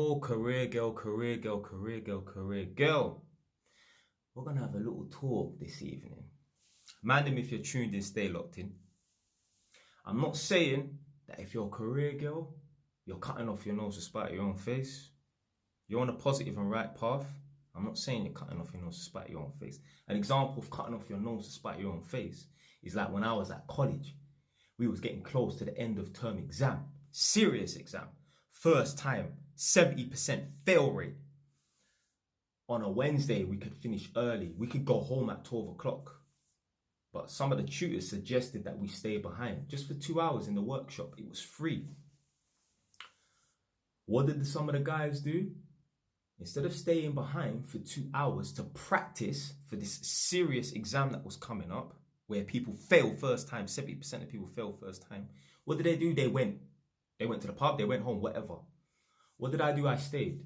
Yo, career girl, career girl, career girl, career girl. We're gonna have a little talk this evening. Mind them if you're tuned in, stay locked in. I'm not saying that if you're a career girl, you're cutting off your nose to spite your own face. You're on a positive and right path. I'm not saying you're cutting off your nose to spite your own face. An example of cutting off your nose to spite your own face is like when I was at college. We was getting close to the end of term exam. Serious exam. First time, 70% fail rate. On a Wednesday, we could finish early. We could go home at 12 o'clock. But some of the tutors suggested that we stay behind just for 2 hours in the workshop. It was free. What did some of the guys do? Instead of staying behind for 2 hours to practice for this serious exam that was coming up, where people fail first time, 70% of people fail first time, what did they do? They went to the pub, they went home, whatever. What did I do? I stayed.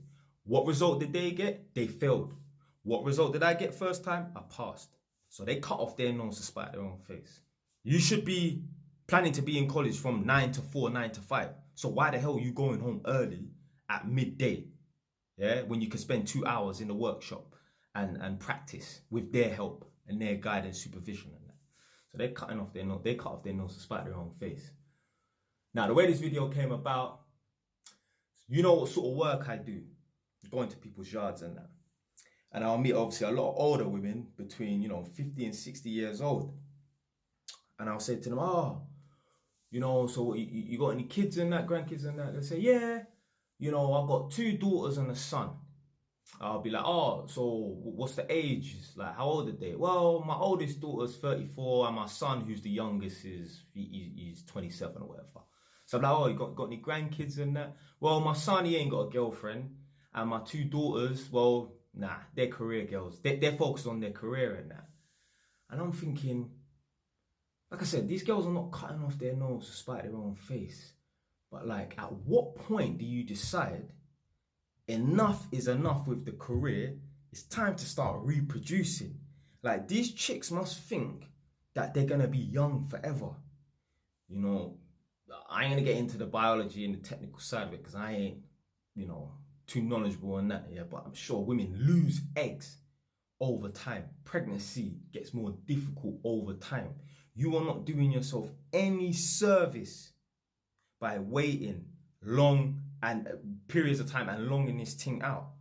What result did they get? They failed. What result did I get first time? I passed. So they cut off their nose to spite their own face. You should be planning to be in college from 9 to 4, 9 to 5. So why the hell are you going home early at midday? Yeah, when you can spend 2 hours in the workshop and practice with their help and their guidance, supervision and that. So they're cutting off their nose. They cut off their nose to spite their own face. Now, the way this video came about, you know what sort of work I do. Go into people's yards and that. And I'll meet obviously a lot of older women between, 50 and 60 years old. And I'll say to them, so you got any kids and that, grandkids and that? They'll say, yeah, I've got 2 daughters and a son. I'll be like, so what's the age? Like, how old are they? Well, my oldest daughter's 34 and my son, who's the youngest, he's 27 or whatever. So I'm like, you got any grandkids and that? Well, my son, he ain't got a girlfriend. And my 2 daughters, well, nah, they're career girls. They're focused on their career and that. And I'm thinking, like I said, these girls are not cutting off their nose to spite their own face. But like, at what point do you decide enough is enough with the career? It's time to start reproducing. Like, these chicks must think that they're going to be young forever. I ain't going to get into the biology and the technical side of it because I ain't, too knowledgeable on that, yeah, but I'm sure women lose eggs over time. Pregnancy gets more difficult over time. You are not doing yourself any service by waiting long and periods of time and longing this thing out.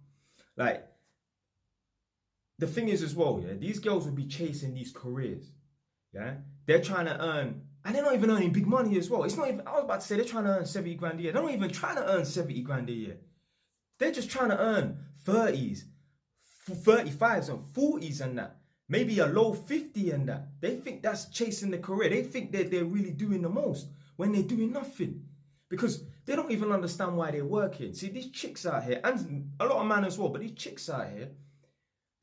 Like, the thing is as well, yeah, these girls will be chasing these careers, yeah. They're trying to earn, and they're not even earning big money as well. It's not even, I was about to say they're trying to earn 70 grand a year. They're not even trying to earn 70 grand a year. They're just trying to earn 30s, 35s and 40s and that. Maybe a low 50 and that. They think that's chasing the career. They think that they're really doing the most when they're doing nothing. Because they don't even understand why they're working. See, these chicks out here, and a lot of men as well, but these chicks out here,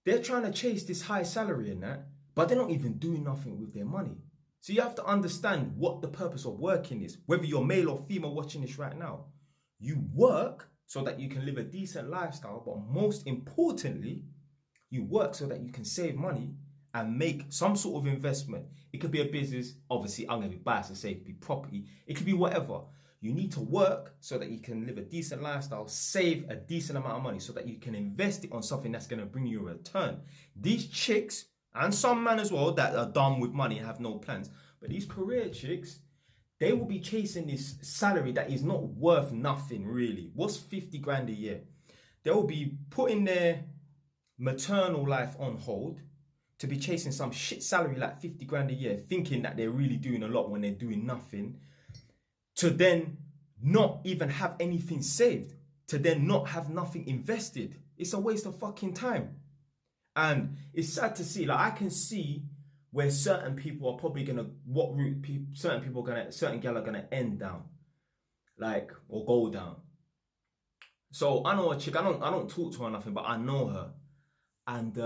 they're trying to chase this high salary and that, but they're not even doing nothing with their money. So you have to understand what the purpose of working is. Whether you're male or female watching this right now. You work so that you can live a decent lifestyle, but most importantly, you work so that you can save money and make some sort of investment. It could be a business, obviously I'm going to be biased and say it could be property, it could be whatever. You need to work so that you can live a decent lifestyle, save a decent amount of money so that you can invest it on something that's going to bring you a return. These chicks, and some men as well that are dumb with money and have no plans, but these career chicks, they will be chasing this salary that is not worth nothing, really. What's 50 grand a year? They will be putting their maternal life on hold to be chasing some shit salary like 50 grand a year, thinking that they're really doing a lot when they're doing nothing, to then not even have anything saved, to then not have nothing invested. It's a waste of fucking time. And it's sad to see, like, I can see where certain people are probably gonna, what route certain gal are gonna end down, like, or go down. So I know a chick, I don't talk to her or nothing, but I know her, and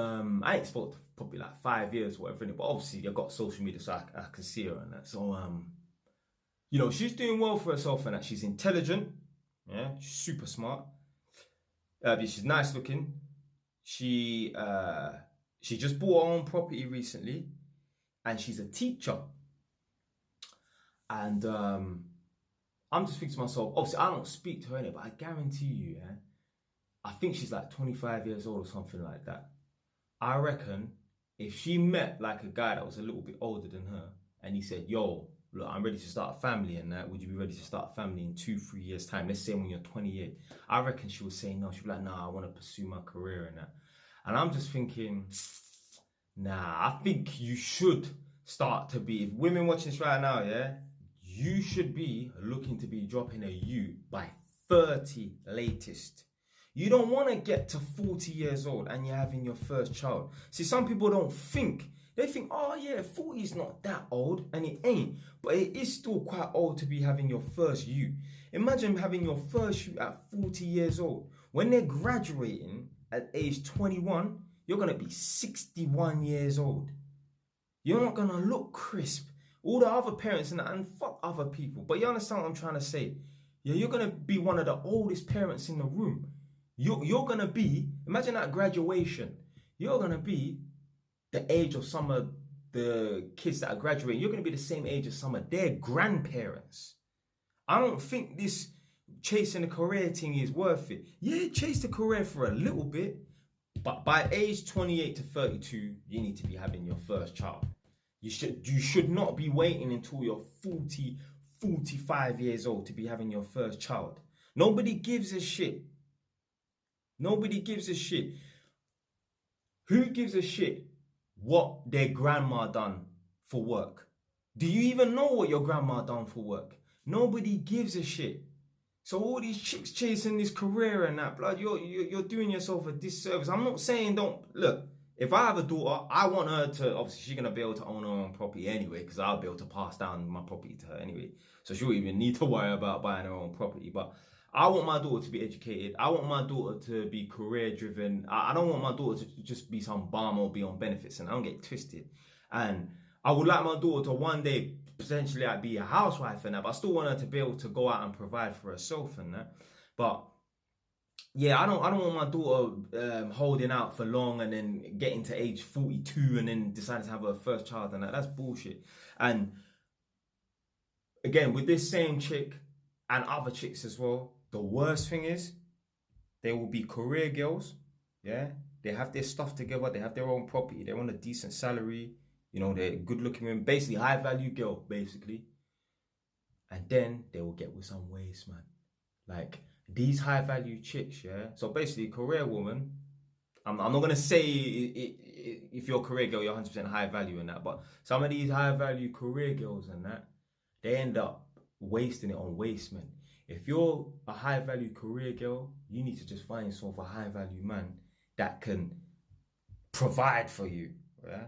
I ain't spoke to probably like 5 years or whatever, but obviously I've got social media so I can see her and that. So she's doing well for herself and that. She's intelligent, yeah, she's super smart, she's nice looking. She just bought her own property recently. And she's a teacher. And I'm just thinking to myself, obviously I don't speak to her, but I guarantee you, yeah, I think she's like 25 years old or something like that. I reckon if she met like a guy that was a little bit older than her and he said, yo, look, I'm ready to start a family and that, would you be ready to start a family in 2-3 years time? Let's say when you're 28. I reckon she would say no. She'd be like, nah, I want to pursue my career and that. And I'm just thinking, nah, I think you should start to be, if women watching this right now, yeah, you should be looking to be dropping a U by 30 latest. You don't want to get to 40 years old and you're having your first child. See, some people don't think. They think, oh yeah, 40 is not that old, and it ain't. But it is still quite old to be having your first U. Imagine having your first U at 40 years old. When they're graduating at age 21, you're going to be 61 years old. You're not going to look crisp. All the other parents and fuck other people. But you understand what I'm trying to say? Yeah, you're going to be one of the oldest parents in the room. You're going to be, imagine that graduation, you're going to be the age of some of the kids that are graduating. You're going to be the same age as some of their grandparents. I don't think this chasing a career thing is worth it. Yeah, chase the career for a little bit, but by age 28 to 32, you need to be having your first child. You should not be waiting until you're 40, 45 years old to be having your first child. Nobody gives a shit. Nobody gives a shit. Who gives a shit what their grandma done for work? Do you even know what your grandma done for work? Nobody gives a shit. So all these chicks chasing this career and that, blood, you're doing yourself a disservice. I'm not saying don't, look, if I have a daughter, I want her to, obviously she's going to be able to own her own property anyway, because I'll be able to pass down my property to her anyway. So she won't even need to worry about buying her own property. But I want my daughter to be educated. I want my daughter to be career driven. I don't want my daughter to just be some bum or be on benefits, and I don't get twisted. And I would like my daughter to one day potentially like be a housewife and that, but I still want her to be able to go out and provide for herself and that. But yeah, I don't want my daughter holding out for long and then getting to age 42 and then deciding to have her first child and that. That's bullshit. And again, with this same chick and other chicks as well, the worst thing is they will be career girls. Yeah, they have their stuff together. They have their own property. They're on a decent salary. You know, they're good looking women, basically high value girl, basically. And then they will get with some waste, man. Like these high value chicks, yeah. So basically, career woman. I'm not gonna say if you're a career girl, you're 100% high value and that. But some of these high value career girls and that, they end up wasting it on waste men. If you're a high value career girl, you need to just find yourself a high value man that can provide for you, yeah.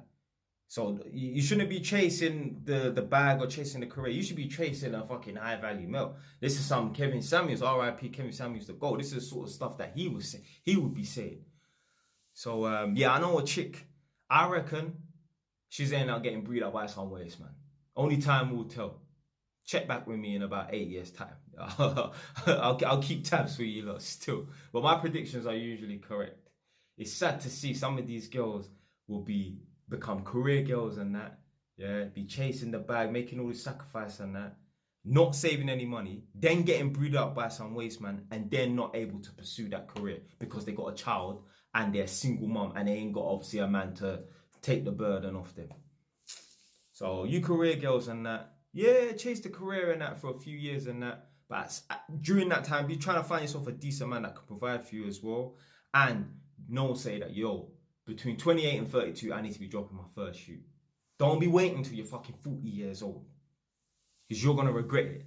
So you shouldn't be chasing the bag or chasing the career. You should be chasing a fucking high value male. This is some Kevin Samuels, R.I.P. Kevin Samuels, the GOAT. This is the sort of stuff that he would be saying. So yeah, I know a chick. I reckon she's ending up getting breed up by some waste, man. Only time will tell. Check back with me in about 8 years' time. I'll keep tabs for you lot still. But my predictions are usually correct. It's sad to see some of these girls will become career girls and that, yeah, be chasing the bag, making all the sacrifice and that, not saving any money, then getting brewed up by some waste man, and then not able to pursue that career because they got a child and they're a single mom and they ain't got obviously a man to take the burden off them. So you career girls and that, yeah, chase the career and that for a few years and that, but during that time, be trying to find yourself a decent man that can provide for you as well, and no say that, yo, between 28 and 32, I need to be dropping my first shoot. Don't be waiting until you're fucking 40 years old, because you're going to regret it.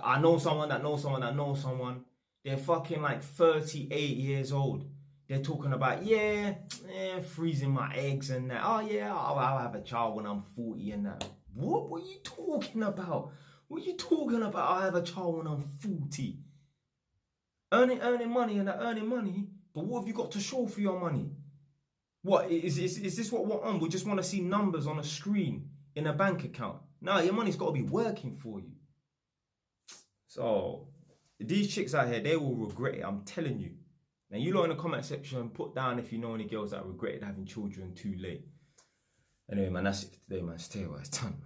I know someone that knows someone that knows someone. They're fucking like 38 years old. They're talking about, freezing my eggs and that. Oh, yeah, I'll have a child when I'm 40 and that. What were you talking about? What are you talking about? I'll have a child when I'm 40. Earning money and that, earning money. But what have you got to show for your money? What is this what we're on? We just want to see numbers on a screen in a bank account. No, your money's got to be working for you. So these chicks out here, they will regret it. I'm telling you. Now you lot in the comment section, put down if you know any girls that regretted having children too late. Anyway, man, that's it for today, man. Stay away. It's done.